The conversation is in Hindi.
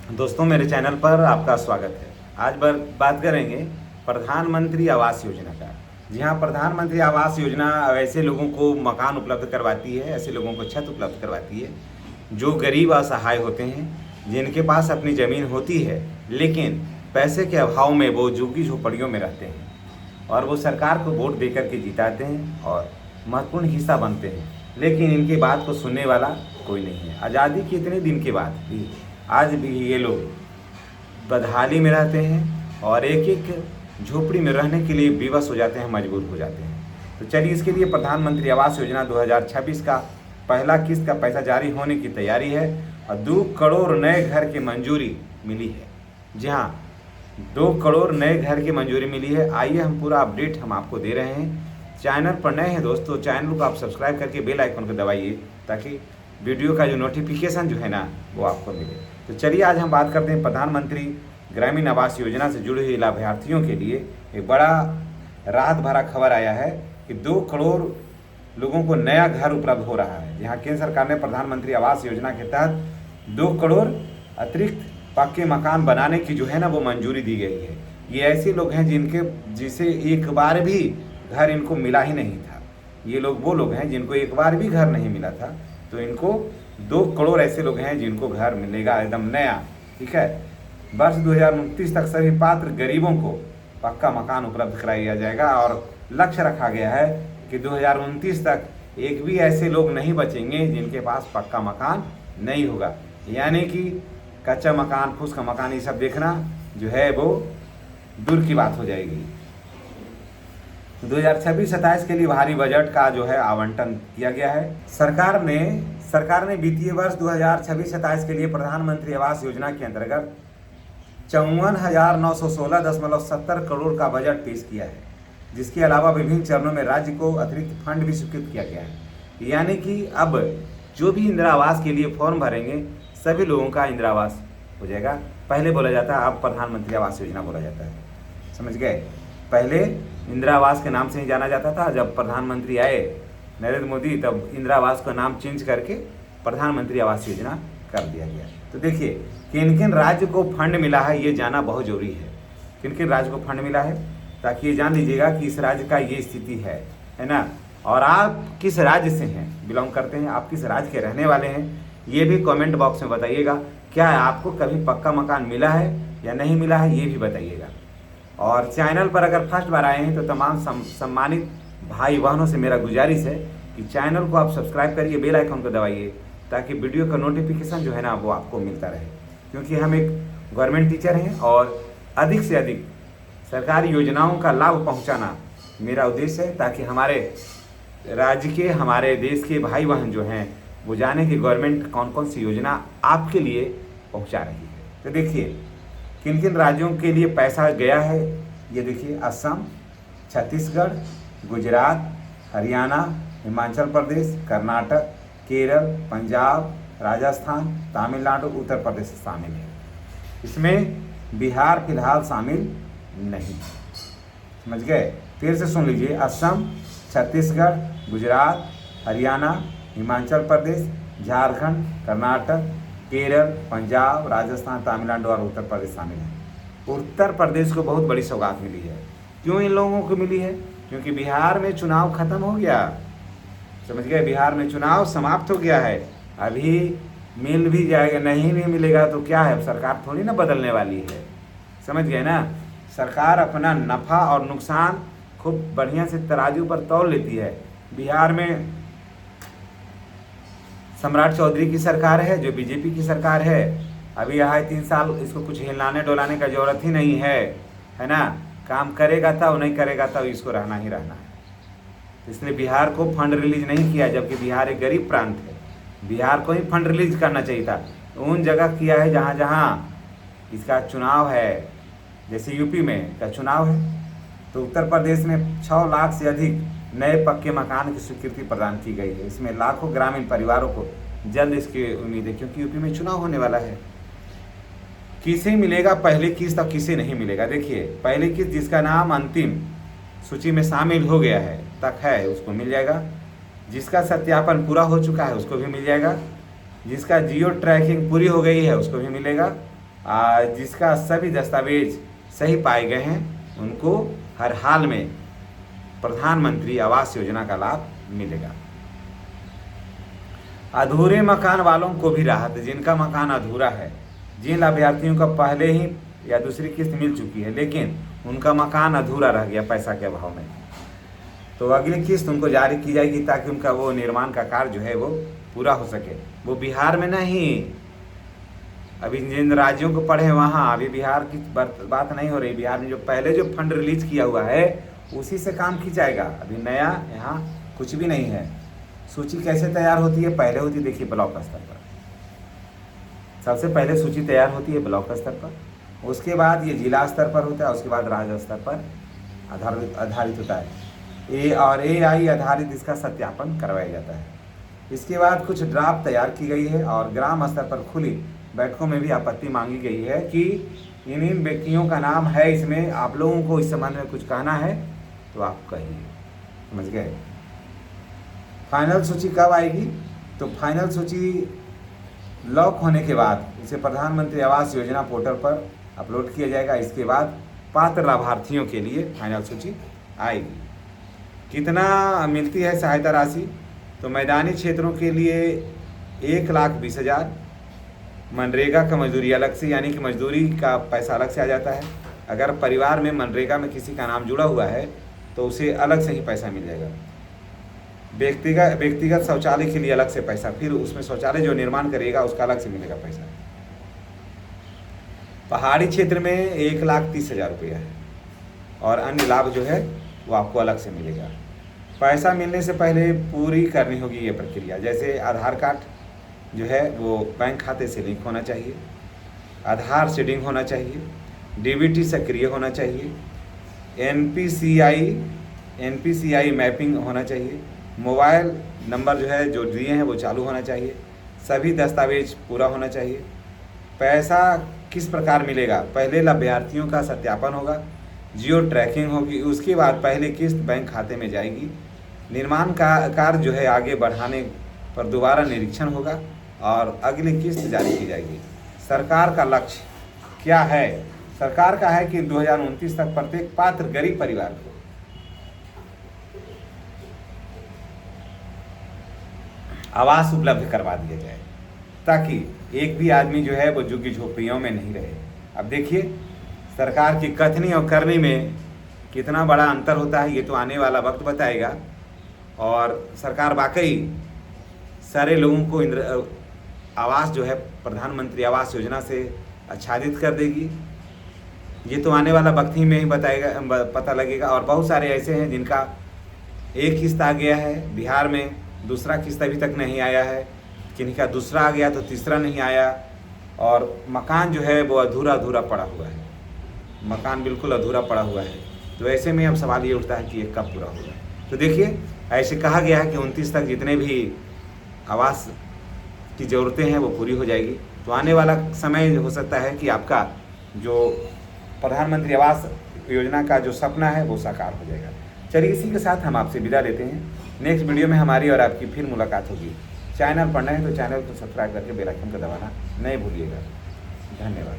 दोस्तों, मेरे चैनल पर आपका स्वागत है। आज बात करेंगे प्रधानमंत्री आवास योजना का। जी हाँ, प्रधानमंत्री आवास योजना ऐसे लोगों को मकान उपलब्ध करवाती है, ऐसे लोगों को छत उपलब्ध करवाती है जो गरीब असहाय होते हैं, जिनके पास अपनी ज़मीन होती है लेकिन पैसे के अभाव में वो झुग्गी झोपड़ियों में रहते हैं और वो सरकार को वोट दे करके जिताते हैं और महत्वपूर्ण हिस्सा बनते हैं, लेकिन इनकी बात को सुनने वाला कोई नहीं है। आज़ादी के इतने दिन के बाद भी आज भी ये लोग बदहाली में रहते हैं और एक एक झोपड़ी में रहने के लिए विवश हो जाते हैं, मजबूर हो जाते हैं। तो चलिए, इसके लिए प्रधानमंत्री आवास योजना 2026 का पहला किस्त का पैसा जारी होने की तैयारी है और 2 करोड़ नए घर की मंजूरी मिली है। जी हाँ, 2 करोड़ नए घर की मंजूरी मिली है। आइए हम पूरा अपडेट आपको दे रहे हैं। चैनल पर नए हैं दोस्तों, चैनल को आप सब्सक्राइब करके बेल आइकन को दबाइए ताकि वीडियो का जो नोटिफिकेशन जो है ना वो आपको मिले। तो चलिए, आज हम बात करते हैं प्रधानमंत्री ग्रामीण आवास योजना से जुड़े हुए लाभार्थियों के लिए एक बड़ा राहत भरा खबर आया है कि 2 करोड़ लोगों को नया घर उपलब्ध हो रहा है। जहां केंद्र सरकार ने प्रधानमंत्री आवास योजना के तहत 2 करोड़ अतिरिक्त पक्के मकान बनाने की जो है ना वो मंजूरी दी गई है। ये ऐसे लोग हैं जिसे एक बार भी घर इनको मिला ही नहीं था। ये लोग वो लोग हैं जिनको एक बार भी घर नहीं मिला था, तो इनको 2 करोड़ ऐसे लोग हैं जिनको घर मिलेगा एकदम नया। ठीक है, वर्ष 2029 तक सभी पात्र गरीबों को पक्का मकान उपलब्ध कराया जाएगा और लक्ष्य रखा गया है कि 2029 तक एक भी ऐसे लोग नहीं बचेंगे जिनके पास पक्का मकान नहीं होगा। यानी कि कच्चा मकान, फूस का मकान, ये सब देखना जो है वो दूर की बात हो जाएगी। 2026-27 के लिए भारी बजट का जो है आवंटन किया गया है। सरकार ने वित्तीय वर्ष 2026-27 के लिए प्रधानमंत्री आवास योजना के अंतर्गत 54,916.70 करोड़ का बजट पेश किया है, जिसके अलावा विभिन्न चरणों में राज्य को अतिरिक्त फंड भी स्वीकृत किया गया है। यानी कि अब जो भी इंदिरा आवास के लिए फॉर्म भरेंगे सभी लोगों का इंदिरा आवास हो जाएगा। पहले बोला जाता है, अब प्रधानमंत्री आवास योजना बोला जाता है। समझ गए? पहले इंदिरा आवास के नाम से ही जाना जाता था। जब प्रधानमंत्री आए नरेंद्र मोदी, तब इंदिरा आवास का नाम चेंज करके प्रधानमंत्री आवास योजना कर दिया गया। तो देखिए, किन किन राज्य को फंड मिला है ये जानना बहुत जरूरी है। किन किन राज्य को फंड मिला है, ताकि ये जान लीजिएगा कि इस राज्य का ये स्थिति है ना। और आप किस राज्य से हैं, बिलोंग करते हैं, आप किस राज्य के रहने वाले हैं, ये भी कमेंट बॉक्स में बताइएगा। क्या आपको कभी पक्का मकान मिला है या नहीं मिला है, ये भी बताइएगा। और चैनल पर अगर फर्स्ट बार आए हैं तो तमाम सम्मानित भाई बहनों से मेरा गुजारिश है कि चैनल को आप सब्सक्राइब करिए, बेल आइकन को दबाइए ताकि वीडियो का नोटिफिकेशन जो है ना वो आपको मिलता रहे। क्योंकि हम एक गवर्नमेंट टीचर हैं और अधिक से अधिक सरकारी योजनाओं का लाभ पहुंचाना मेरा उद्देश्य है, ताकि हमारे राज्य के, हमारे देश के भाई बहन जो हैं वो जाने कि गवर्नमेंट कौन कौन सी योजना आपके लिए पहुंचा रही है। तो देखिए, किन किन राज्यों के लिए पैसा गया है, ये देखिए। असम, छत्तीसगढ़, गुजरात, हरियाणा, हिमाचल प्रदेश, कर्नाटक, केरल, पंजाब, राजस्थान, तमिलनाडु, उत्तर प्रदेश शामिल है। इसमें बिहार फिलहाल शामिल नहीं। समझ गए? फिर से सुन लीजिए। असम, छत्तीसगढ़, गुजरात, हरियाणा, हिमाचल प्रदेश, झारखंड, कर्नाटक, केरल, पंजाब, राजस्थान, तमिलनाडु और उत्तर प्रदेश शामिल है। उत्तर प्रदेश को बहुत बड़ी सौगात मिली है। क्यों इन लोगों को मिली है? क्योंकि बिहार में चुनाव खत्म हो गया। समझ गए? बिहार में चुनाव समाप्त हो गया है। अभी मिल भी जाएगा, नहीं भी मिलेगा तो क्या है, सरकार थोड़ी ना बदलने वाली है। समझ गए ना? सरकार अपना नफ़ा और नुकसान खूब बढ़िया से तराजू पर तौल लेती है। बिहार में सम्राट चौधरी की सरकार है, जो बीजेपी की सरकार है। अभी यहाँ 3 साल, इसको कुछ हिलाने डोलाने का जरूरत ही नहीं है ना। काम करेगा था, वो नहीं करेगा था, इसको रहना ही रहना है। इसलिए बिहार को फंड रिलीज नहीं किया, जबकि बिहार एक गरीब प्रांत है। बिहार को ही फंड रिलीज करना चाहिए था। उन जगह किया है जहाँ जहाँ इसका चुनाव है। जैसे यूपी में का चुनाव है, तो उत्तर प्रदेश में 6 लाख से अधिक नए पक्के मकान की स्वीकृति प्रदान की गई है। इसमें लाखों ग्रामीण परिवारों को जल्द इसकी उम्मीद है, क्योंकि यूपी में चुनाव होने वाला है। किसे मिलेगा पहली किस्त और किसे नहीं मिलेगा? देखिए, पहली किस्त जिसका नाम अंतिम सूची में शामिल हो गया है तक है, उसको मिल जाएगा। जिसका सत्यापन पूरा हो चुका है उसको भी मिल जाएगा। जिसका जियो ट्रैकिंग पूरी हो गई है उसको भी मिलेगा। जिसका सभी दस्तावेज सही पाए गए हैं उनको हर हाल में प्रधानमंत्री आवास योजना का लाभ मिलेगा। अधूरे मकान वालों को भी राहत। जिनका मकान अधूरा है, जिन लाभार्थियों का पहले ही या दूसरी किस्त मिल चुकी है लेकिन उनका मकान अधूरा रह गया पैसा के अभाव में, तो अगली किस्त उनको जारी की जाएगी ताकि उनका वो निर्माण का कार्य जो है वो पूरा हो सके। वो बिहार में नहीं, अभी जिन राज्यों को पढ़े वहाँ, अभी बिहार की बात नहीं हो रही। बिहार में जो पहले जो फंड रिलीज किया हुआ है उसी से काम खींचाएगा। अभी नया यहाँ कुछ भी नहीं है। सूची कैसे तैयार होती है? पहले होती है, देखिए, ब्लॉक स्तर पर। सबसे पहले सूची तैयार होती है ब्लॉक स्तर पर, उसके बाद ये जिला स्तर पर होता है, उसके बाद राज्य स्तर पर आधारित होता है। AI आधारित इसका सत्यापन करवाया जाता है। इसके बाद कुछ ड्राफ्ट तैयार की गई है और ग्राम स्तर पर खुली बैठकों में भी आपत्ति मांगी गई है कि इन व्यक्तियों का नाम है इसमें। आप लोगों को इस संबंध में कुछ कहना है तो आप कहिए। समझ गए? फाइनल सूची कब आएगी? तो फाइनल सूची लॉक होने के बाद इसे प्रधानमंत्री आवास योजना पोर्टल पर अपलोड किया जाएगा। इसके बाद पात्र लाभार्थियों के लिए फाइनल सूची आएगी। कितना मिलती है सहायता राशि? तो मैदानी क्षेत्रों के लिए 1,20,000, मनरेगा का मजदूरी अलग से, यानी कि मजदूरी का पैसा अलग से आ जाता है। अगर परिवार में मनरेगा में किसी का नाम जुड़ा हुआ है तो उसे अलग से ही पैसा मिल जाएगा। व्यक्तिगत शौचालय के लिए अलग से पैसा, फिर उसमें शौचालय जो निर्माण करेगा उसका अलग से मिलेगा पैसा। पहाड़ी क्षेत्र में 1,30,000 रुपया है और अन्य लाभ जो है वो आपको अलग से मिलेगा। पैसा मिलने से पहले पूरी करनी होगी ये प्रक्रिया, जैसे आधार कार्ड जो है वो बैंक खाते से लिंक होना चाहिए, आधार सीडिंग होना चाहिए, DBT सक्रिय होना चाहिए, NPCI मैपिंग होना चाहिए, मोबाइल नंबर जो है जो दिए हैं वो चालू होना चाहिए, सभी दस्तावेज पूरा होना चाहिए। पैसा किस प्रकार मिलेगा? पहले लाभार्थियों का सत्यापन होगा, जियो ट्रैकिंग होगी, उसके बाद पहले किस्त बैंक खाते में जाएगी। निर्माण का कार्य जो है आगे बढ़ाने पर दोबारा निरीक्षण होगा और अगली किस्त जारी की जाएगी। सरकार का लक्ष्य क्या है? सरकार का है कि 2029 तक प्रत्येक पात्र गरीब परिवार को आवास उपलब्ध करवा दिया जाए ताकि एक भी आदमी जो है वो झुग्गी झोपड़ियों में नहीं रहे। अब देखिए, सरकार की कथनी और करनी में कितना बड़ा अंतर होता है, ये तो आने वाला वक्त बताएगा। और सरकार वाकई सारे लोगों को आवास जो है प्रधानमंत्री आवास योजना से आच्छादित कर देगी, ये तो आने वाला वक्त ही में ही बताएगा, पता लगेगा। और बहुत सारे ऐसे हैं जिनका एक किस्त आ गया है, बिहार में दूसरा किस्त अभी तक नहीं आया है, किन्हीं का दूसरा आ गया तो तीसरा नहीं आया, और मकान जो है वो अधूरा पड़ा हुआ है, मकान बिल्कुल अधूरा पड़ा हुआ है। तो ऐसे में अब सवाल ये उठता है कि ये कब पूरा होगा। तो देखिए, ऐसे कहा गया है कि 29 तक जितने भी आवास की ज़रूरतें हैं वो पूरी हो जाएगी। तो आने वाला समय हो सकता है कि आपका जो प्रधानमंत्री आवास योजना का जो सपना है वो साकार हो जाएगा। चलिए, इसी के साथ हम आपसे विदा लेते हैं। नेक्स्ट वीडियो में हमारी और आपकी फिर मुलाकात होगी। चैनल पर नए हैं तो चैनल को सब्सक्राइब करके बेल आइकन को दबाना नहीं भूलिएगा। धन्यवाद।